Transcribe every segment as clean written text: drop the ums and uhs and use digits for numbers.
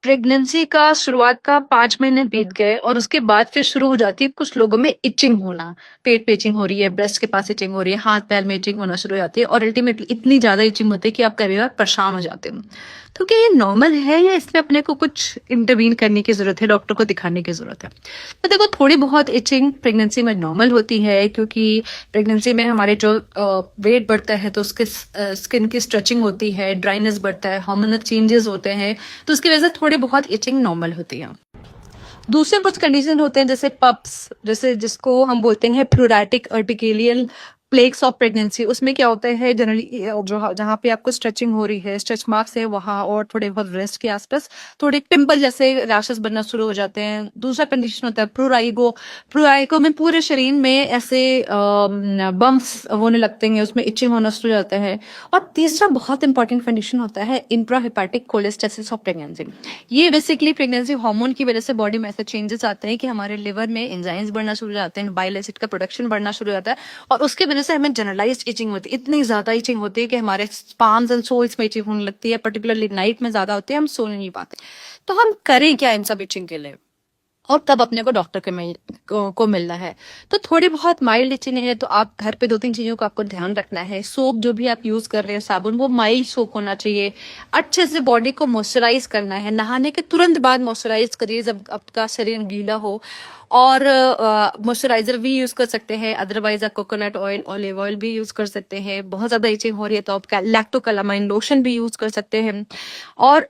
Pregnancy का शुरुआत का 5 महीने बीत गए और उसके बाद फिर शुरू हो जाती है कुछ लोगों में इचिंग होना। पेट पे इचिंग हो रही है, ब्रेस्ट के पास इचिंग हो रही है, हाथ-पैर में इचिंग होना शुरू हो जाती है और अल्टीमेटली इतनी ज़्यादा इचिंग होती है कि आप कई बार परेशान हो जाते हो। तो क्या ये नॉर्मल है या इसमें अपने को कुछ इंटरवीन करने की ज़रूरत है, डॉक्टर को दिखाने की ज़रूरत है? तो देखो, थोड़ी बहुत इचिंग प्रेगनेंसी में नॉर्मल होती है क्योंकि प्रेगनेंसी में हमारे जो वेट बढ़ता है तो उसके स्किन की स्ट्रेचिंग होती है, ड्राइनेस बढ़ता है, हार्मोनल चेंजेस होते हैं, तो उसकी वजह से थोड़ी बहुत इचिंग नॉर्मल होती है। दूसरे कुछ कंडीशन होते हैं जैसे पप्स, जैसे जिसको हम बोलते हैं प्लूरैटिक अर्टिकेलियल प्लेक्स ऑफ प्रेगनेंसी। उसमें क्या होता है जनरली जो जहाँ पे आपको स्ट्रेचिंग हो रही है, स्ट्रेच मार्क्स है वहाँ और थोड़े बहुत ब्रेस्ट के आसपास थोड़े पिंपल जैसे रैशेस बनना शुरू हो जाते हैं। दूसरा कंडीशन होता है प्लूराइगो। प्लूराइगो में पूरे शरीर में ऐसे बम्प्स होने लगते हैं, उसमें इचिंग होना शुरू हो जाता है। और तीसरा बहुत इंपॉर्टेंट कंडीशन होता है इंट्राहेपेटिक कोलेस्टेसिस ऑफ प्रेगनेंसी। ये बेसिकली प्रेगनेंसी हार्मोन की वजह से बॉडी में ऐसे चेंजेस आते हैं कि हमारे लिवर में एंजाइम्स बढ़ना शुरू हो जाते हैं, बाइल एसिड का प्रोडक्शन बढ़ना शुरू हो जाता है और उसकी वजह से हमें जनरलाइज्ड इचिंग होती है। इतनी ज्यादा इचिंग होती है कि हमारे पाम्स एंड सोल्स में इचिंग होने लगती है, पर्टिकुलरली नाइट में ज्यादा होती है, हम सो नहीं पाते। तो हम करें क्या इन सब इचिंग के लिए और कब अपने को डॉक्टर को मिलना है? तो थोड़ी बहुत माइल्ड इचिंग है तो आप घर पे 2-3 चीजों का आपको ध्यान रखना है। सोप जो भी आप यूज कर रहे हैं, साबुन, वो माइल्ड सोप होना चाहिए। अच्छे से बॉडी को मॉइस्चराइज करना है, नहाने के तुरंत बाद मॉइस्चराइज करिए जब आपका शरीर गीला हो। और मॉइस्चराइजर भी यूज कर सकते हैं, अदरवाइज आप कोकोनट ऑयल, ऑलिव ऑयल भी यूज कर सकते हैं। बहुत ज्यादा इचिंग हो रही है तो आप लैक्टोकैलामाइन लोशन भी यूज कर सकते हैं। और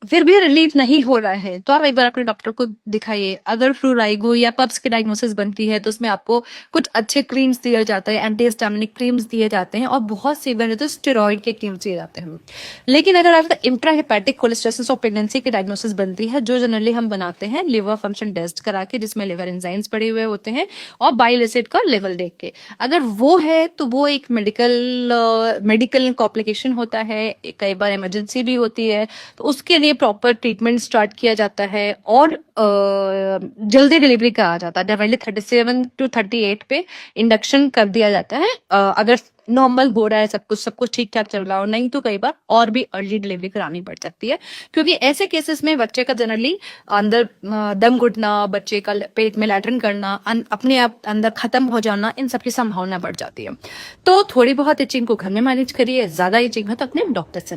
फिर भी रिलीफ नहीं हो रहा है तो आप एक बार अपने डॉक्टर को दिखाइए। अगर फ्लूराइगो या पप्स की डायग्नोसिस बनती है तो उसमें आपको कुछ अच्छे क्रीम्स दिए जाते हैं, एंटी हिस्टामिनिक क्रीम्स दिए जाते हैं और बहुत सीवियर है तो स्टेरॉइड के क्रीम्स दिए जाते हैं। लेकिन अगर आपका इंट्राहेपेटिक कोलेस्टेसिस ऑफ प्रेगनेंसी की डायग्नोसिस बनती है, जो जनरली हम बनाते हैं लिवर फंक्शन टेस्ट करा के, जिसमें लिवर एंजाइम्स पड़े हुए होते हैं और बाइल एसिड का लेवल देख के, अगर वो है तो वो एक मेडिकल कॉम्प्लिकेशन होता है, कई बार इमरजेंसी भी होती है। तो उसके लिए प्रॉपर ट्रीटमेंट स्टार्ट किया जाता है और जल्दी डिलीवरी करा जाता है। जनरली 37 to 38 पे इंडक्शन कर दिया जाता है अगर नॉर्मल हो रहा है, सब कुछ ठीक ठाक चल रहा हो। नहीं तो कई बार और भी अर्ली डिलीवरी करानी पड़ सकती है क्योंकि ऐसे केसेस में बच्चे का जनरली अंदर दम घुटना, बच्चे का पेट में लैट्रिन करना, अपने आप अंदर खत्म हो जाना, इन सब की संभावना बढ़ जाती है। तो थोड़ी बहुत इचिंग को घर में मैनेज करिए, ज्यादा इचिंग है तो अपने डॉक्टर से